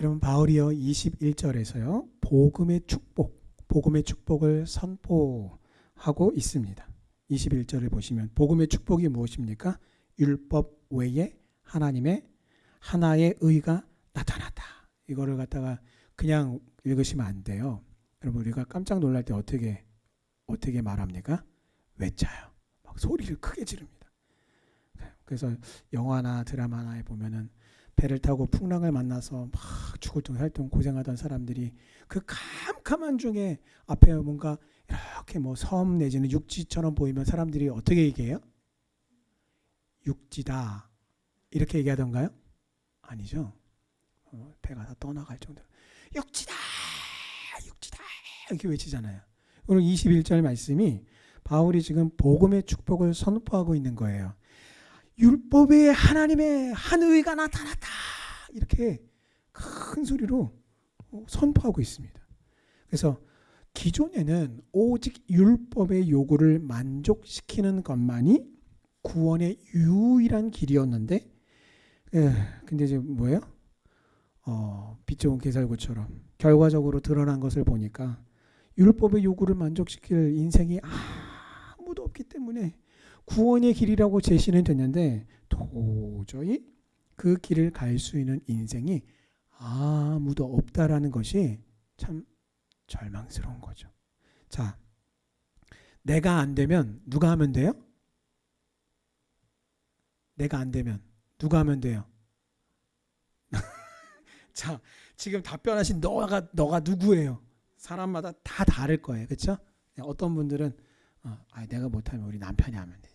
여러분 바울이요 21절에서요 복음의 축복을 선포하고 있습니다. 21절을 보시면 복음의 축복이 무엇입니까? 율법 외에 하나님의 하나의 의가 나타났다. 이거를 갖다가 그냥 읽으시면 안 돼요. 여러분 우리가 깜짝 놀랄 때 어떻게 말합니까? 외쳐요. 막 소리를 크게 지릅니다. 그래서 영화나 드라마나 보면은 배를 타고 풍랑을 만나서 막 죽을 둥 살 둥 고생하던 사람들이 그 캄캄한 중에 앞에 뭔가 이렇게 뭐 섬 내지는 육지처럼 보이면 사람들이 어떻게 얘기해요? 육지다 이렇게 얘기하던가요? 아니죠. 배가 다 떠나갈 정도로 육지다 육지다 이렇게 외치잖아요. 오늘 21절 말씀이 바울이 지금 복음의 축복을 선포하고 있는 거예요. 율법에 하나님의 한 의가 나타났다 이렇게 큰 소리로 선포하고 있습니다. 그래서 기존에는 오직 율법의 요구를 만족시키는 것만이 구원의 유일한 길이었는데 근데 지금 뭐예요? 빛 좋은 개살구처럼 결과적으로 드러난 것을 보니까 율법의 요구를 만족시킬 인생이 아무도 없기 때문에 구원의 길이라고 제시는 됐는데 도저히 그 길을 갈 수 있는 인생이 아무도 없다라는 것이 참 절망스러운 거죠. 자, 내가 안 되면 누가 하면 돼요? 내가 안 되면 누가 하면 돼요? 자, 지금 답변하신 너가 누구예요? 사람마다 다 다를 거예요. 그렇죠? 어떤 분들은 내가 못하면 우리 남편이 하면 되지.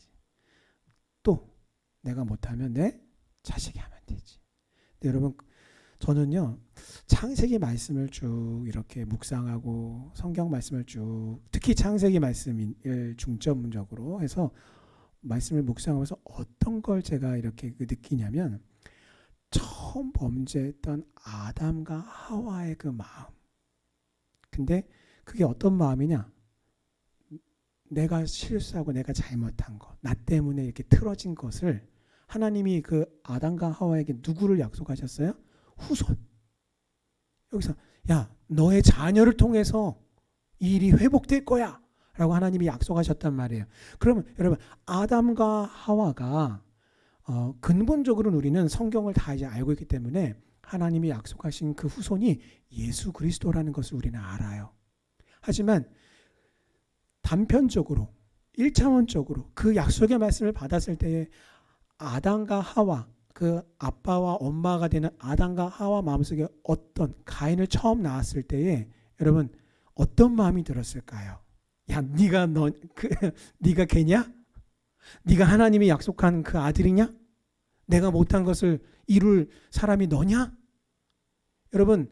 또 내가 못하면 내 자식이 하면 되지. 근데 여러분 저는요 창세기 말씀을 쭉 이렇게 묵상하고 성경 말씀을 쭉 특히 창세기 말씀을 중점적으로 해서 말씀을 묵상하면서 어떤 걸 제가 이렇게 느끼냐면 처음 범죄했던 아담과 하와의 그 마음. 근데 그게 어떤 마음이냐? 내가 실수하고 내가 잘못한 것, 나 때문에 이렇게 틀어진 것을 하나님이 그 아담과 하와에게 누구를 약속하셨어요? 후손. 여기서 야 너의 자녀를 통해서 이 일이 회복될 거야 라고 하나님이 약속하셨단 말이에요. 그러면 여러분 아담과 하와가 근본적으로는 우리는 성경을 다 이제 알고 있기 때문에 하나님이 약속하신 그 후손이 예수 그리스도라는 것을 우리는 알아요. 하지만 단편적으로 1차원적으로 그 약속의 말씀을 받았을 때에 아담과 하와 그 아빠와 엄마가 되는 아담과 하와 마음속에 어떤 가인을 처음 낳았을 때에 여러분 어떤 마음이 들었을까요? 야 네가 걔냐? 네가 하나님이 약속한 그 아들이냐? 내가 못한 것을 이룰 사람이 너냐? 여러분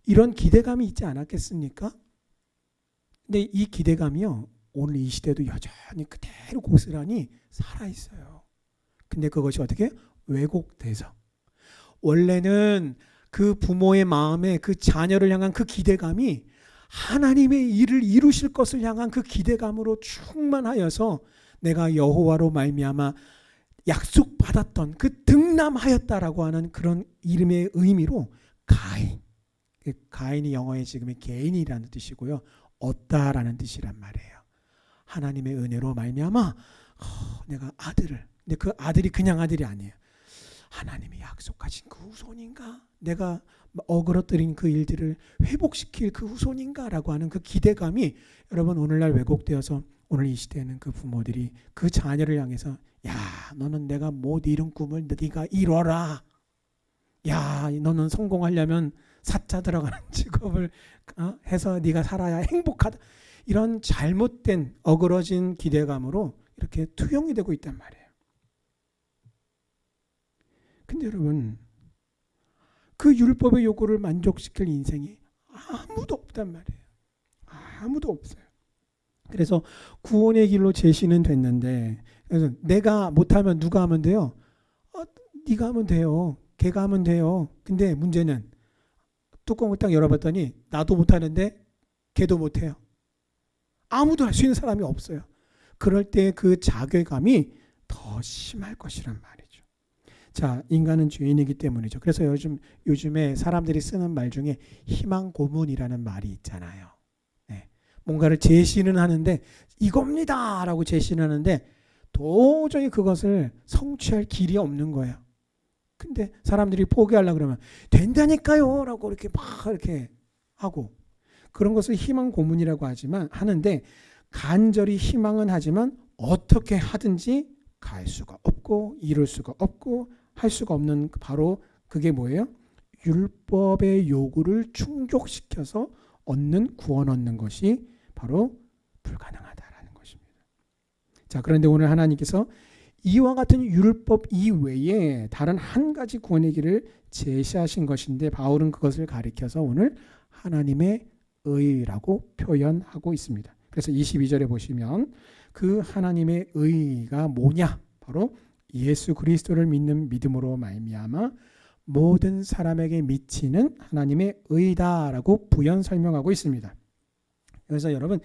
이런 기대감이 있지 않았겠습니까? 근데 이 기대감이요 오늘 이 시대도 여전히 그대로 고스란히 살아있어요. 근데 그것이 어떻게 왜곡돼서 원래는 그 부모의 마음에 그 자녀를 향한 그 기대감이 하나님의 일을 이루실 것을 향한 그 기대감으로 충만하여서 내가 여호와로 말미암아 약속받았던 그 등남하였다라고 하는 그런 이름의 의미로 가인이 영어의 지금의 개인이라는 뜻이고요. 얻다라는 뜻이란 말이에요. 하나님의 은혜로 말미암아 내가 아들을 근데 그 아들이 그냥 아들이 아니에요. 하나님이 약속하신 그 후손인가? 내가 어그러뜨린 그 일들을 회복시킬 그 후손인가? 라고 하는 그 기대감이 여러분 오늘날 왜곡되어서 오늘 이 시대에는 그 부모들이 그 자녀를 향해서 야 너는 내가 못 이룬 꿈을 네가 이뤄라. 야 너는 성공하려면 사자 들어가는 직업을 해서 네가 살아야 행복하다. 이런 잘못된 어그러진 기대감으로 이렇게 투영이 되고 있단 말이에요. 근데 여러분 그 율법의 요구를 만족시킬 인생이 아무도 없단 말이에요. 아무도 없어요. 그래서 구원의 길로 제시는 됐는데 그래서 내가 못하면 누가 하면 돼요? 네가 하면 돼요. 걔가 하면 돼요. 근데 문제는 뚜껑을 딱 열어봤더니 나도 못하는데 걔도 못해요. 아무도 할 수 있는 사람이 없어요. 그럴 때 그 자괴감이 더 심할 것이란 말이죠. 자, 인간은 죄인이기 때문이죠. 그래서 요즘에 사람들이 쓰는 말 중에 희망 고문이라는 말이 있잖아요. 네. 뭔가를 제시는 하는데 이겁니다라고 제시는 하는데 도저히 그것을 성취할 길이 없는 거예요. 근데 사람들이 포기하려고 그러면 된다니까요 라고 이렇게 막 이렇게 하고, 그런 것을 희망 고문이라고 하는데 간절히 희망은 하지만 어떻게 하든지 갈 수가 없고 이룰 수가 없고 할 수가 없는, 바로 그게 뭐예요? 율법의 요구를 충족시켜서 구원 얻는 것이 바로 불가능하다라는 것입니다. 자, 그런데 오늘 하나님께서 이와 같은 율법 이외에 다른 한 가지 구원의 길을 제시하신 것인데, 바울은 그것을 가리켜서 오늘 하나님의 의라고 표현하고 있습니다. 그래서 22절에 보시면 그 하나님의 의가 뭐냐? 바로 예수 그리스도를 믿는 믿음으로 말미암아 모든 사람에게 미치는 하나님의 의다라고 부연 설명하고 있습니다. 그래서 여러분,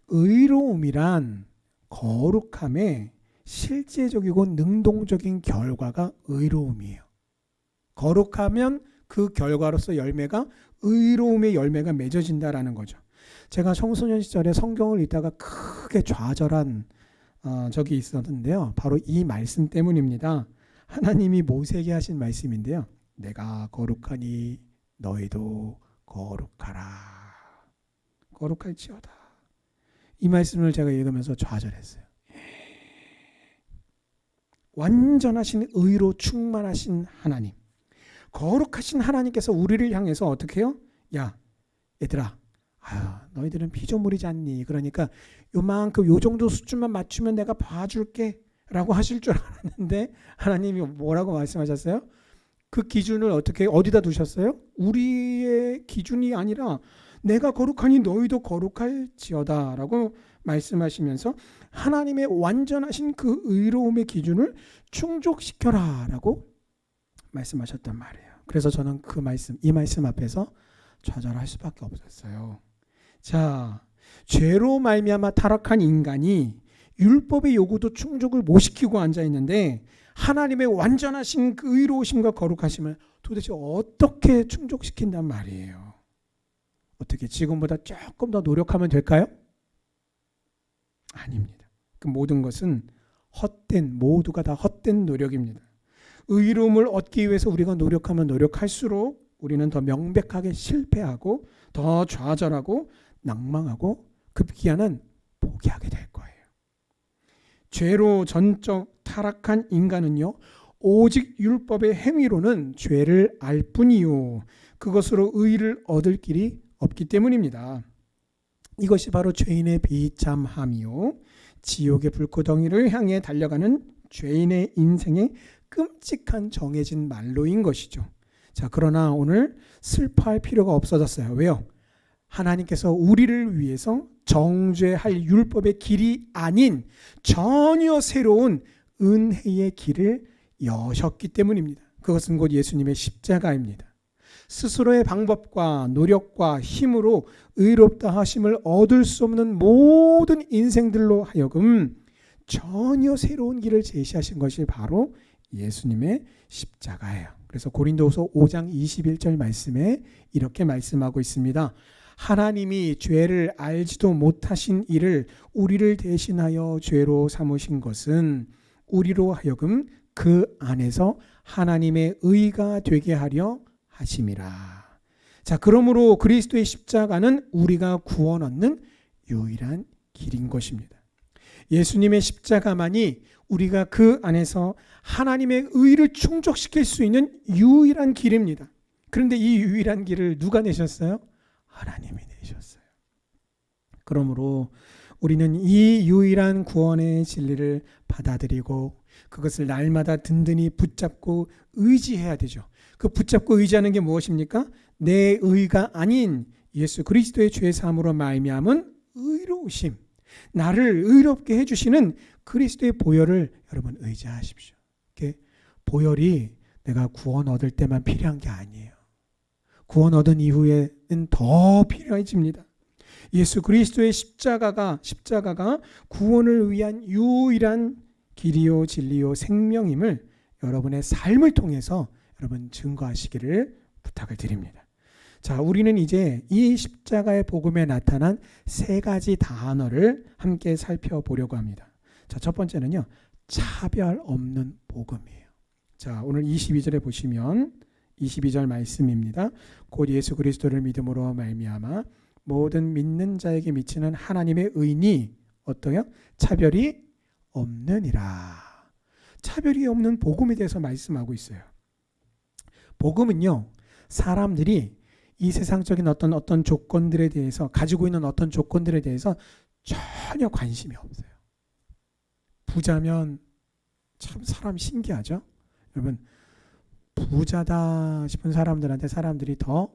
의로움이란 거룩함의 실제적이고 능동적인 결과가 의로움이에요. 거룩하면 그 결과로서 열매가 의로움의 열매가 맺어진다라는 거죠. 제가 청소년 시절에 성경을 읽다가 크게 좌절한 적이 있었는데요. 바로 이 말씀 때문입니다. 하나님이 모세에게 하신 말씀인데요. 내가 거룩하니 너희도 거룩하라. 거룩할지어다. 이 말씀을 제가 읽으면서 좌절했어요. 완전하신 의로 충만하신 하나님, 거룩하신 하나님께서 우리를 향해서 어떻게 해요? 야, 얘들아, 너희들은 피조물이지 않니? 그러니까 요만큼 요 정도 수준만 맞추면 내가 봐줄게 라고 하실 줄 알았는데, 하나님이 뭐라고 말씀하셨어요? 그 기준을 어디다 두셨어요? 우리의 기준이 아니라 내가 거룩하니 너희도 거룩할지어다 라고 말씀하시면서 하나님의 완전하신 그 의로움의 기준을 충족시켜라 라고 말씀하셨단 말이에요. 그래서 저는 이 말씀 앞에서 좌절할 수밖에 없었어요. 자, 죄로 말미암아 타락한 인간이 율법의 요구도 충족을 못 시키고 앉아 있는데 하나님의 완전하신 그 의로우심과 거룩하심을 도대체 어떻게 충족시킨단 말이에요. 어떻게 지금보다 조금 더 노력하면 될까요? 아닙니다. 그 모든 것은 모두가 다 헛된 노력입니다. 의로움을 얻기 위해서 우리가 노력하면 노력할수록 우리는 더 명백하게 실패하고 더 좌절하고 낭망하고 급기야는 포기하게 될 거예요. 죄로 전적 타락한 인간은요, 오직 율법의 행위로는 죄를 알 뿐이요 그것으로 의를 얻을 길이 없기 때문입니다. 이것이 바로 죄인의 비참함이요 지옥의 불구덩이를 향해 달려가는 죄인의 인생의 끔찍한 정해진 말로인 것이죠. 자, 그러나 오늘 슬퍼할 필요가 없어졌어요. 왜요? 하나님께서 우리를 위해서 정죄할 율법의 길이 아닌 전혀 새로운 은혜의 길을 여셨기 때문입니다. 그것은 곧 예수님의 십자가입니다. 스스로의 방법과 노력과 힘으로 의롭다 하심을 얻을 수 없는 모든 인생들로 하여금 전혀 새로운 길을 제시하신 것이 바로 예수님의 십자가예요. 그래서 고린도후서 5장 21절 말씀에 이렇게 말씀하고 있습니다. 하나님이 죄를 알지도 못하신 이를 우리를 대신하여 죄로 삼으신 것은 우리로 하여금 그 안에서 하나님의 의가 되게 하려 하심이라. 자, 그러므로 그리스도의 십자가는 우리가 구원 얻는 유일한 길인 것입니다. 예수님의 십자가만이 우리가 그 안에서 하나님의 의를 충족시킬 수 있는 유일한 길입니다. 그런데 이 유일한 길을 누가 내셨어요? 하나님이 내셨어요. 그러므로 우리는 이 유일한 구원의 진리를 받아들이고 그것을 날마다 든든히 붙잡고 의지해야 되죠. 그 붙잡고 의지하는 게 무엇입니까? 내 의가 아닌 예수 그리스도의 죄 사함으로 말미암은 의로우심, 나를 의롭게 해주시는 그리스도의 보혈을 여러분 의지하십시오. 보혈이 내가 구원 얻을 때만 필요한 게 아니에요. 구원 얻은 이후에는 더 필요해집니다. 예수 그리스도의 십자가가 구원을 위한 유일한 길이요 진리요 생명임을 여러분의 삶을 통해서 여러분 증거하시기를 부탁을 드립니다. 자, 우리는 이제 이 십자가의 복음에 나타난 세 가지 단어를 함께 살펴보려고 합니다. 자, 첫 번째는요, 차별 없는 복음이에요. 자, 오늘 22절에 보시면 22절 말씀입니다. 곧 예수 그리스도를 믿음으로 말미암아 모든 믿는 자에게 미치는 하나님의 의니 어떠요? 차별이 없느니라. 차별이 없는 복음에 대해서 말씀하고 있어요. 복음은요, 사람들이 이 세상적인 어떤 조건들에 대해서 가지고 있는 어떤 조건들에 대해서 전혀 관심이 없어요. 부자면 참 사람 신기하죠? 여러분, 부자다 싶은 사람들한테 사람들이 더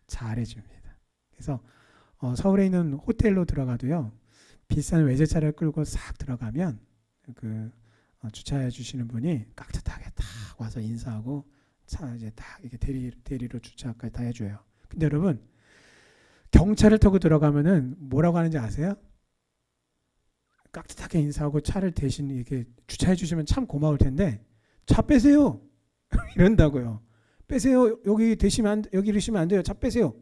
잘해줍니다. 그래서 서울에 있는 호텔로 들어가도요, 비싼 외제차를 끌고 싹 들어가면 그 주차해 주시는 분이 깍듯하게 딱 와서 인사하고 차 이제 딱 이렇게 대리로 주차까지 다 해줘요. 근데 여러분, 경차를 타고 들어가면은 뭐라고 하는지 아세요? 깍듯하게 인사하고 차를 대신 이렇게 주차해 주시면 참 고마울 텐데 차 빼세요 이런다고요. 빼세요. 여기 이러시면 안 돼요. 차 빼세요.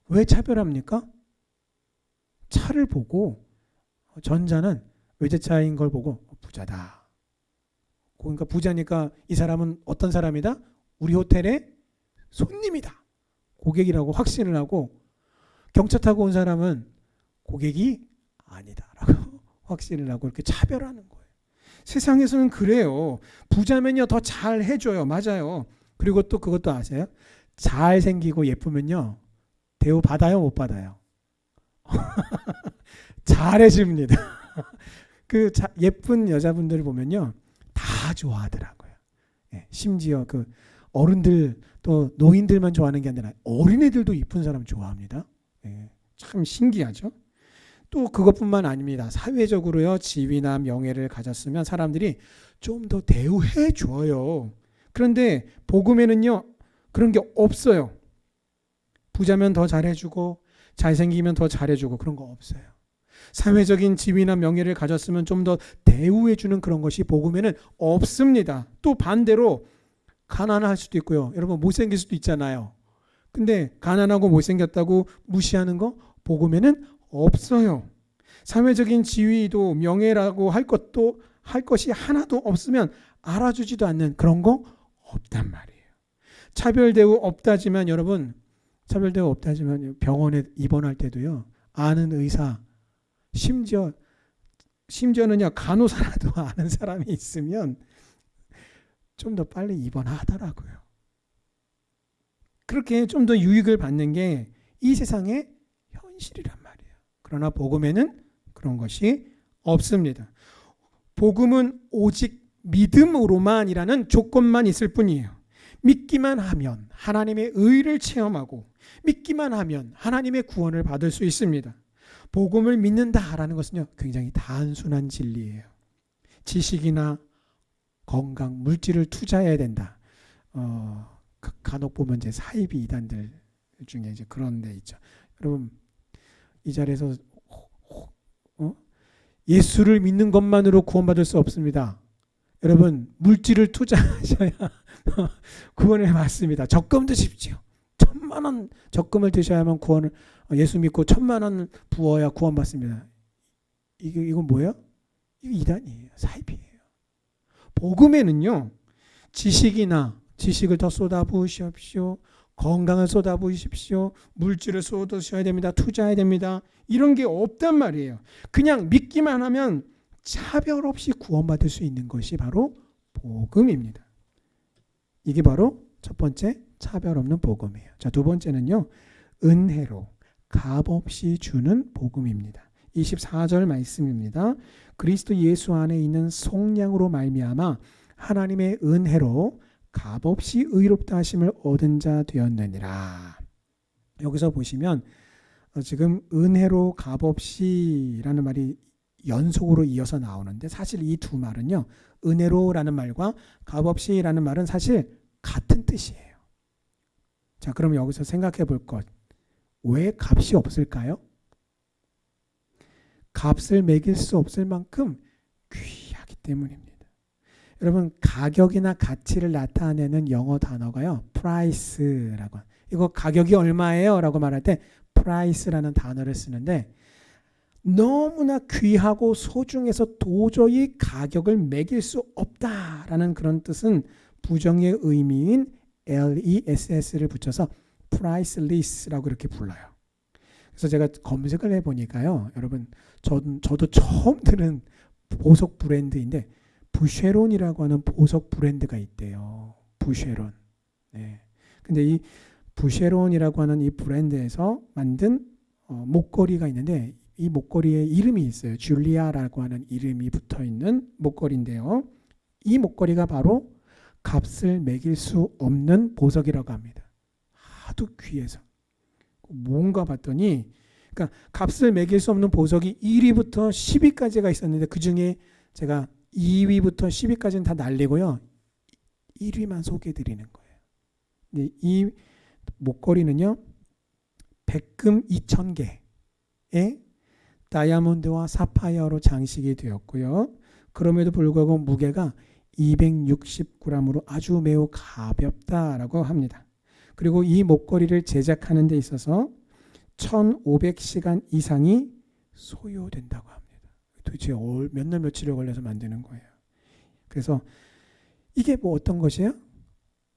왜 차별합니까? 차를 보고 전자는 외제차인 걸 보고 부자다. 그러니까 부자니까 이 사람은 어떤 사람이다? 우리 호텔의 손님이다. 고객이라고 확신을 하고, 경차 타고 온 사람은 고객이 아니다라고 확신을 하고 이렇게 차별하는 거예요. 세상에서는 그래요. 부자면요 더 잘 해줘요. 맞아요. 그리고 또 그것도 아세요? 잘생기고 예쁘면요 대우 받아요, 못 받아요? 잘해줍니다. 그 예쁜 여자분들 보면요 다 좋아하더라고요. 예, 심지어 그 어른들 또 노인들만 좋아하는 게 아니라 어린애들도 이쁜 사람 좋아합니다. 예, 참 신기하죠. 또 그것뿐만 아닙니다. 사회적으로요 지위나 명예를 가졌으면 사람들이 좀 더 대우해 줘요. 그런데 복음에는요 그런 게 없어요. 부자면 더 잘해주고 잘생기면 더 잘해주고 그런 거 없어요. 사회적인 지위나 명예를 가졌으면 좀 더 대우해주는 그런 것이 복음에는 없습니다. 또 반대로 가난할 수도 있고요. 여러분 못생길 수도 있잖아요. 근데 가난하고 못생겼다고 무시하는 거 복음에는 없어요. 사회적인 지위도 명예라고 할 것이 하나도 없으면 알아주지도 않는 그런 거 없단 말이에요. 차별대우 없다지만 여러분, 차별대우 없다지만 병원에 입원할 때도요 아는 의사, 심지어는요 간호사라도 아는 사람이 있으면 좀 더 빨리 입원하더라고요. 그렇게 좀 더 유익을 받는 게 이 세상의 현실이란 말이에요. 그러나 복음에는 그런 것이 없습니다. 복음은 오직 믿음으로만이라는 조건만 있을 뿐이에요. 믿기만 하면 하나님의 의를 체험하고 믿기만 하면 하나님의 구원을 받을 수 있습니다. 복음을 믿는다라는 것은요 굉장히 단순한 진리예요. 지식이나 건강, 물질을 투자해야 된다. 간혹 보면 이제 사이비 이단들 중에 이제 그런 데 있죠. 여러분 이 자리에서 예수를 믿는 것만으로 구원받을 수 없습니다. 여러분 물질을 투자하셔야 구원을 받습니다. 적금 드십시오. 1,000,000원 적금을 드셔야만 구원을, 예수 믿고 1,000,000원 부어야 구원받습니다. 이건 뭐예요? 이거 이단이에요. 사이비예요. 복음에는요 지식을 더 쏟아부으십시오. 건강을 쏟아부으십시오. 물질을 쏟으셔야 됩니다. 투자해야 됩니다. 이런 게 없단 말이에요. 그냥 믿기만 하면 차별 없이 구원받을 수 있는 것이 바로 복음입니다. 이게 바로 첫 번째 차별 없는 복음이에요. 자, 두 번째는요 은혜로 값없이 주는 복음입니다. 24절 말씀입니다. 그리스도 예수 안에 있는 속량으로 말미암아 하나님의 은혜로 값없이 의롭다 하심을 얻은 자 되었느니라. 여기서 보시면 지금 은혜로 값없이라는 말이 연속으로 이어서 나오는데 사실 이 두 말은요 은혜로라는 말과 값없이라는 말은 사실 같은 뜻이에요. 자, 그럼 여기서 생각해 볼 것, 왜 값이 없을까요? 값을 매길 수 없을 만큼 귀하기 때문입니다. 여러분 가격이나 가치를 나타내는 영어 단어가요. price라고. 이거 가격이 얼마예요? 라고 말할 때 price라는 단어를 쓰는데 너무나 귀하고 소중해서 도저히 가격을 매길 수 없다라는 그런 뜻은 부정의 의미인 less를 붙여서 priceless라고 그렇게 불러요. 그래서 제가 검색을 해보니까요. 여러분 저도 처음 들은 보석 브랜드인데 부쉐론이라고 하는 보석 브랜드가 있대요. 부쉐론. 네. 근데 이 부쉐론이라고 하는 이 브랜드에서 만든 목걸이가 있는데 이 목걸이에 이름이 있어요. 줄리아라고 하는 이름이 붙어 있는 목걸이인데요. 이 목걸이가 바로 값을 매길 수 없는 보석이라고 합니다. 하도 귀해서. 뭔가 봤더니 그러니까 값을 매길 수 없는 보석이 1위부터 10위까지가 있었는데 그중에 제가 2위부터 10위까지는 다 날리고요. 1위만 소개해 드리는 거예요. 근데 이 목걸이는요. 백금 2,000개에 다이아몬드와 사파이어로 장식이 되었고요. 그럼에도 불구하고 무게가 260g으로 아주 매우 가볍다라고 합니다. 그리고 이 목걸이를 제작하는 데 있어서 1,500시간 이상이 소요된다고 합니다. 도대체 몇 날 며칠에 걸려서 만드는 거예요. 그래서 이게 뭐 어떤 것이에요?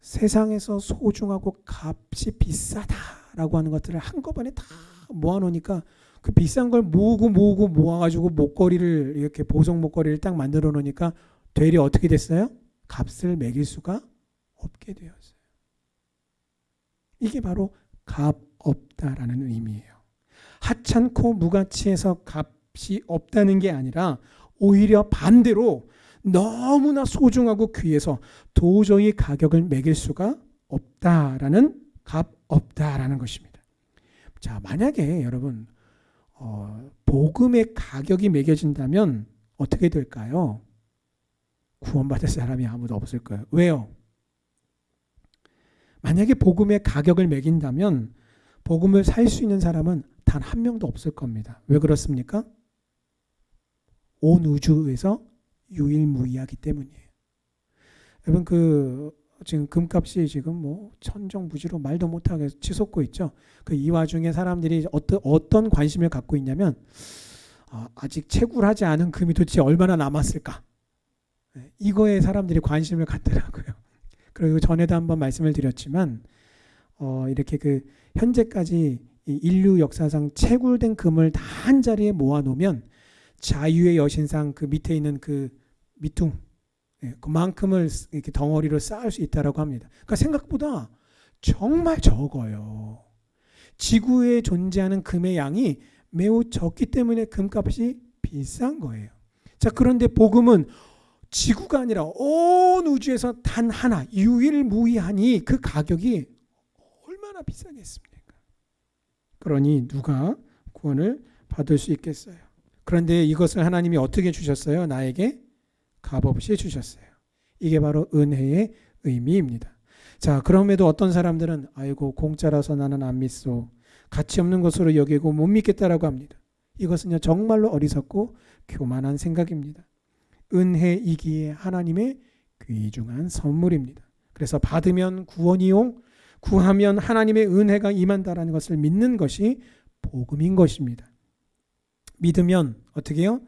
세상에서 소중하고 값이 비싸다라고 하는 것들을 한꺼번에 다 모아놓으니까 그 비싼 걸 모으고 모아가지고 목걸이를 이렇게 보석 목걸이를 딱 만들어 놓으니까 되려 어떻게 됐어요? 값을 매길 수가 없게 되었어요. 이게 바로 값 없다라는 의미예요. 하찮고 무가치해서 값이 없다는 게 아니라 오히려 반대로 너무나 소중하고 귀해서 도저히 가격을 매길 수가 없다라는 값 없다라는 것입니다. 자, 만약에 여러분 복음의 가격이 매겨진다면 어떻게 될까요? 구원받을 사람이 아무도 없을 거예요. 왜요? 만약에 복음의 가격을 매긴다면 복음을 살 수 있는 사람은 단 한 명도 없을 겁니다. 왜 그렇습니까? 온 우주에서 유일무이하기 때문이에요. 여러분 지금 금값이 지금 뭐 천정부지로 말도 못하게 치솟고 있죠. 이 와중에 사람들이 어떤 관심을 갖고 있냐면 아직 채굴하지 않은 금이 도대체 얼마나 남았을까? 이거에 사람들이 관심을 갖더라고요. 그리고 전에도 한번 말씀을 드렸지만 이렇게 현재까지 인류 역사상 채굴된 금을 다 한 자리에 모아놓으면 자유의 여신상 그 밑에 있는 그 미퉁 그만큼을 이렇게 덩어리로 쌓을 수 있다라고 합니다. 그러니까 생각보다 정말 적어요. 지구에 존재하는 금의 양이 매우 적기 때문에 금값이 비싼 거예요. 자, 그런데 복음은 지구가 아니라 온 우주에서 단 하나 유일무이하니 그 가격이 얼마나 비싸겠습니까? 그러니 누가 구원을 받을 수 있겠어요? 그런데 이것을 하나님이 어떻게 주셨어요? 나에게 값없이 주셨어요. 이게 바로 은혜의 의미입니다. 자, 그럼에도 어떤 사람들은 아이고 공짜라서 나는 안 믿소. 가치 없는 것으로 여기고 못 믿겠다라고 합니다. 이것은요 정말로 어리석고 교만한 생각입니다. 은혜이기에 하나님의 귀중한 선물입니다. 그래서 받으면 구원이요 구하면 하나님의 은혜가 임한다라는 것을 믿는 것이 복음인 것입니다. 믿으면 어떻게 해요?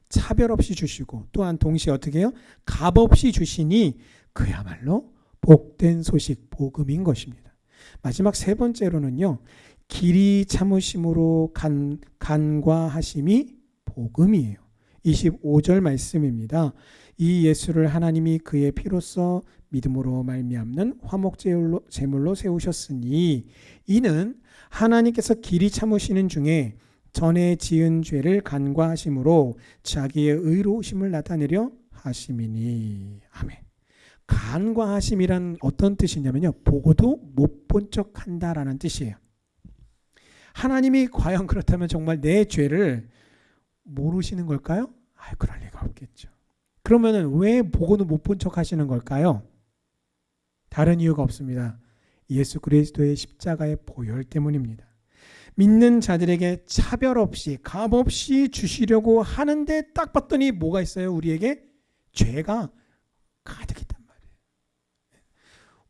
차별 없이 주시고 또한 동시에 어떻게 해요? 값 없이 주시니 그야말로 복된 소식, 복음인 것입니다. 마지막 세 번째로는요. 길이 참으심으로 간과하심이 복음이에요. 25절 말씀입니다. 이 예수를 하나님이 그의 피로써 믿음으로 말미암는 화목제물로 세우셨으니 이는 하나님께서 길이 참으시는 중에 전에 지은 죄를 간과하심으로 자기의 의로우심을 나타내려 하심이니. 아멘. 간과하심이란 어떤 뜻이냐면요. 보고도 못 본 척 한다라는 뜻이에요. 하나님이 과연 그렇다면 정말 내 죄를 모르시는 걸까요? 그럴 리가 없겠죠. 그러면 왜 보고도 못 본 척 하시는 걸까요? 다른 이유가 없습니다. 예수 그리스도의 십자가의 보혈 때문입니다. 믿는 자들에게 차별 없이 값 없이 주시려고 하는데 딱 봤더니 뭐가 있어요? 우리에게 죄가 가득했단 말이에요.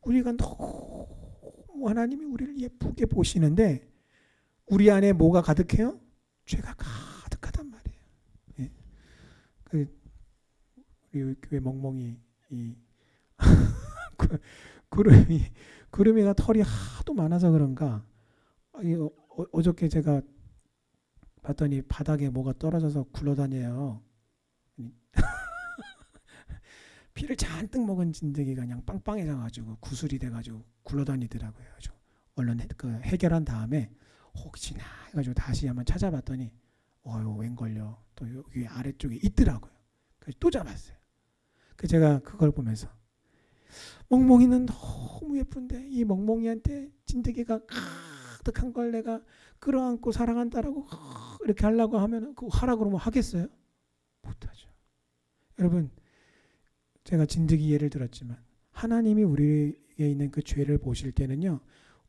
우리가 너무 하나님이 우리를 예쁘게 보시는데 우리 안에 뭐가 가득해요? 죄가 가득하단 말이에요. 예. 우리 교회 멍멍이 이 구름이가 털이 하도 많아서 그런가 어저께 제가 봤더니 바닥에 뭐가 떨어져서 굴러다녀요. 피를 잔뜩 먹은 진드기가 그냥 빵빵해져가지고 구슬이 돼가지고 굴러다니더라고요. 얼른 해결한 다음에 혹시나 해가지고 다시 한번 찾아봤더니 웬걸요 또 여기 아래쪽에 있더라고요. 그래서 또 잡았어요. 그래서 제가 그걸 보면서 멍멍이는 너무 예쁜데 이 멍멍이한테 진드기가 가득한 걸 내가 끌어안고 사랑한다라고 이렇게 하려고 하면 그거 하라고 그러면 하겠어요? 못하죠. 여러분, 제가 진드기 예를 들었지만 하나님이 우리에게 있는 그 죄를 보실 때는요,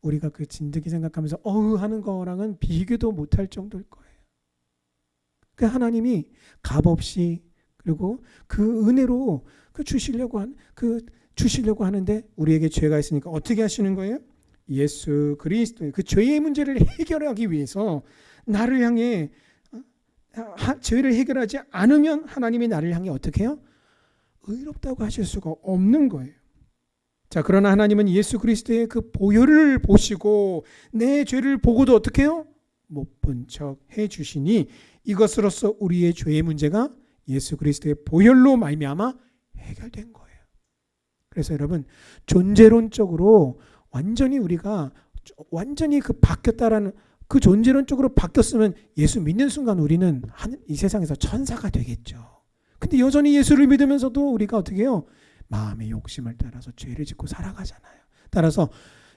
우리가 그 진드기 생각하면서 하는 거랑은 비교도 못할 정도일 거예요. 그 하나님이 값없이 그리고 그 은혜로 주시려고 하는데 우리에게 죄가 있으니까 어떻게 하시는 거예요? 예수 그리스도의 그 죄의 문제를 해결하기 위해서 나를 향해 죄를 해결하지 않으면 하나님이 나를 향해 어떻게 해요? 의롭다고 하실 수가 없는 거예요. 자, 그러나 하나님은 예수 그리스도의 그 보혈을 보시고 내 죄를 보고도 어떻게 해요? 못 본 척 해주시니 이것으로써 우리의 죄의 문제가 예수 그리스도의 보혈로 말미암아 해결된 거예요. 그래서 여러분, 존재론적으로 우리가 완전히 바뀌었다라는 그 존재론적으로 바뀌었으면 예수 믿는 순간 우리는 이 세상에서 천사가 되겠죠. 근데 여전히 예수를 믿으면서도 우리가 어떻게 해요? 마음의 욕심을 따라서 죄를 짓고 살아가잖아요. 따라서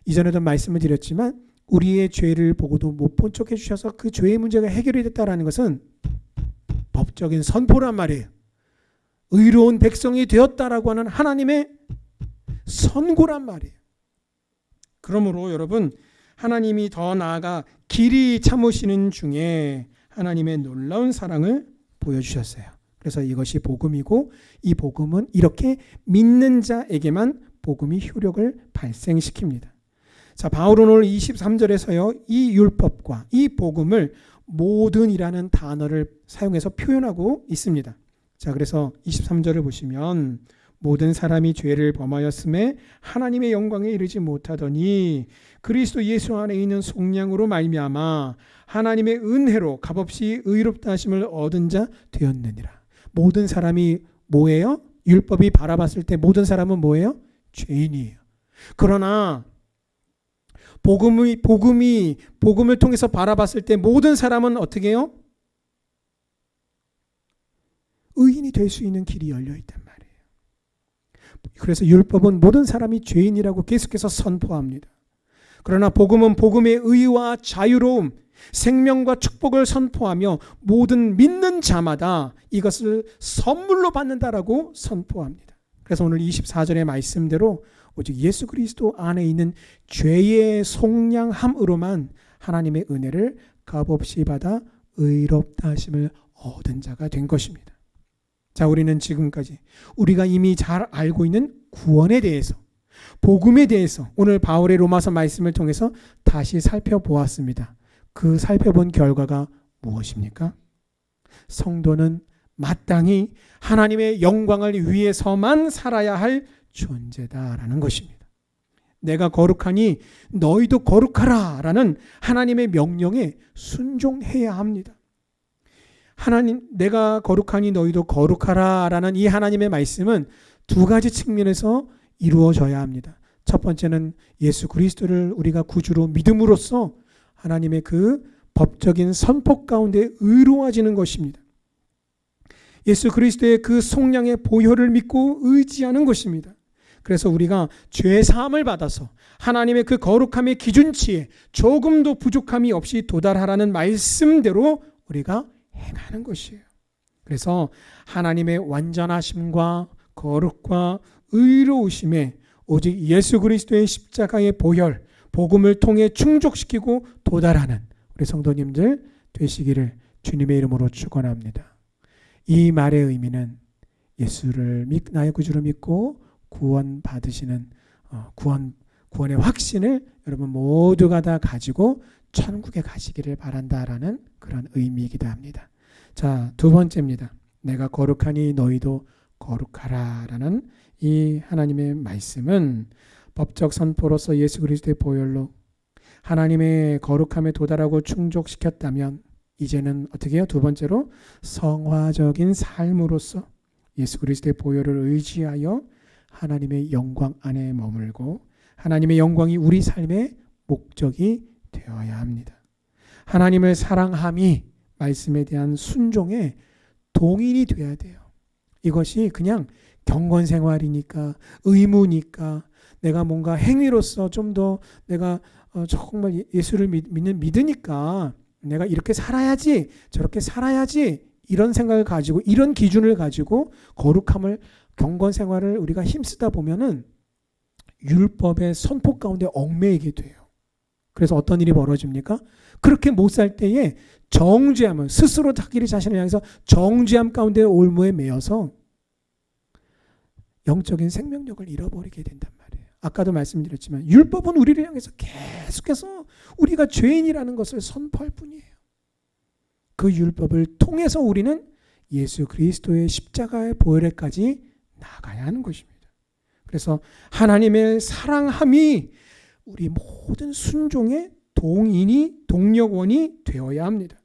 이전에도 말씀을 드렸지만 우리의 죄를 보고도 못 본 척 해주셔서 그 죄의 문제가 해결이 됐다는 것은 법적인 선포란 말이에요. 의로운 백성이 되었다라고 하는 하나님의 선고란 말이에요. 그러므로 여러분, 하나님이 더 나아가 길이 참으시는 중에 하나님의 놀라운 사랑을 보여주셨어요. 그래서 이것이 복음이고 이 복음은 이렇게 믿는 자에게만 복음이 효력을 발생시킵니다. 자, 바울은 오늘 23절에서요, 이 율법과 이 복음을 모든이라는 단어를 사용해서 표현하고 있습니다. 자, 그래서 23절을 보시면 모든 사람이 죄를 범하였음에 하나님의 영광에 이르지 못하더니 그리스도 예수 안에 있는 속량으로 말미암아 하나님의 은혜로 값없이 의롭다 하심을 얻은 자 되었느니라. 모든 사람이 뭐예요? 율법이 바라봤을 때 모든 사람은 뭐예요? 죄인이에요. 그러나 복음을 통해서 바라봤을 때 모든 사람은 어떻게 해요? 의인이 될 수 있는 길이 열려 있단 말이에요. 그래서 율법은 모든 사람이 죄인이라고 계속해서 선포합니다. 그러나 복음은 복음의 의와 자유로움, 생명과 축복을 선포하며 모든 믿는 자마다 이것을 선물로 받는다라고 선포합니다. 그래서 오늘 24절의 말씀대로 오직 예수 그리스도 안에 있는 죄의 속량함으로만 하나님의 은혜를 값없이 받아 의롭다 하심을 얻은 자가 된 것입니다. 자, 우리는 지금까지 우리가 이미 잘 알고 있는 구원에 대해서, 복음에 대해서 오늘 바울의 로마서 말씀을 통해서 다시 살펴보았습니다. 그 살펴본 결과가 무엇입니까? 성도는 마땅히 하나님의 영광을 위해서만 살아야 할 존재다라는 것입니다. 내가 거룩하니 너희도 거룩하라 라는 하나님의 명령에 순종해야 합니다. 내가 거룩하니 너희도 거룩하라 라는 이 하나님의 말씀은 두 가지 측면에서 이루어져야 합니다. 첫 번째는 예수 그리스도를 우리가 구주로 믿음으로써 하나님의 그 법적인 선포 가운데 의로워지는 것입니다. 예수 그리스도의 그 속량의 보혈을 믿고 의지하는 것입니다. 그래서 우리가 죄 사함을 받아서 하나님의 그 거룩함의 기준치에 조금도 부족함이 없이 도달하라는 말씀대로 우리가 행하는 것이에요. 그래서 하나님의 완전하심과 거룩과 의로우심에 오직 예수 그리스도의 십자가의 보혈, 복음을 통해 충족시키고 도달하는 우리 성도님들 되시기를 주님의 이름으로 축원합니다. 이 말의 의미는 예수를 나의 구주로 믿고 구원 받으시는 구원의 확신을 여러분 모두가 다 가지고 천국에 가시기를 바란다라는 그런 의미이기도 합니다. 자, 두 번째입니다. 내가 거룩하니 너희도 거룩하라라는 이 하나님의 말씀은 법적 선포로서 예수 그리스도의 보혈로 하나님의 거룩함에 도달하고 충족시켰다면 이제는 어떻게 해요? 두 번째로 성화적인 삶으로서 예수 그리스도의 보혈을 의지하여 하나님의 영광 안에 머물고 하나님의 영광이 우리 삶의 목적이 되어야 합니다. 하나님을 사랑함이 말씀에 대한 순종의 동인이 되어야 돼요. 이것이 그냥 경건생활이니까 의무니까 내가 뭔가 행위로서 좀 더 내가 정말 예수를 믿으니까 내가 이렇게 살아야지 저렇게 살아야지 이런 생각을 가지고 이런 기준을 가지고 거룩함을 경건생활을 우리가 힘쓰다 보면은 율법의 선포 가운데 얽매이게 돼요. 그래서 어떤 일이 벌어집니까? 그렇게 못 살 때에 정죄함을 스스로 자기 자신을 향해서 정죄함 가운데 올무에 매여서 영적인 생명력을 잃어버리게 된단 말이에요. 아까도 말씀드렸지만 율법은 우리를 향해서 계속해서 우리가 죄인이라는 것을 선포할 뿐이에요. 그 율법을 통해서 우리는 예수 그리스도의 십자가의 보혈에까지 나가야 하는 것입니다. 그래서 하나님의 사랑함이 우리 모든 순종의 동력원이 되어야 합니다.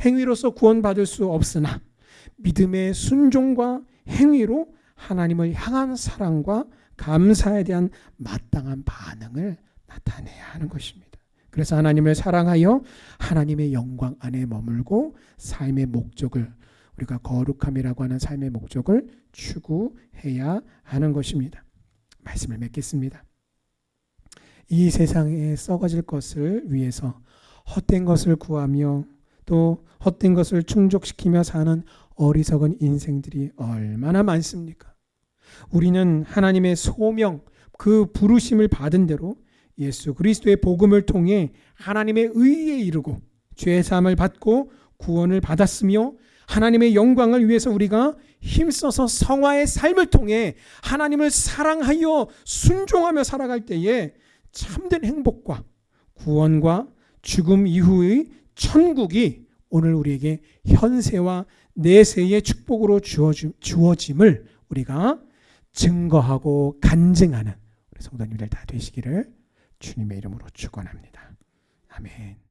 행위로서 구원받을 수 없으나 믿음의 순종과 행위로 하나님을 향한 사랑과 감사에 대한 마땅한 반응을 나타내야 하는 것입니다. 그래서 하나님을 사랑하여 하나님의 영광 안에 머물고 삶의 목적을 우리가 거룩함이라고 하는 삶의 목적을 추구해야 하는 것입니다. 말씀을 맺겠습니다. 이 세상에 썩어질 것을 위해서 헛된 것을 구하며 또 헛된 것을 충족시키며 사는 어리석은 인생들이 얼마나 많습니까? 우리는 하나님의 소명, 그 부르심을 받은 대로 예수 그리스도의 복음을 통해 하나님의 의에 이르고 죄사함을 받고 구원을 받았으며 하나님의 영광을 위해서 우리가 힘써서 성화의 삶을 통해 하나님을 사랑하여 순종하며 살아갈 때에 참된 행복과 구원과 죽음 이후의 천국이 오늘 우리에게 현세와 내세의 축복으로 주어짐을 우리가 증거하고 간증하는 우리 성도님들 다 되시기를 주님의 이름으로 축원합니다. 아멘.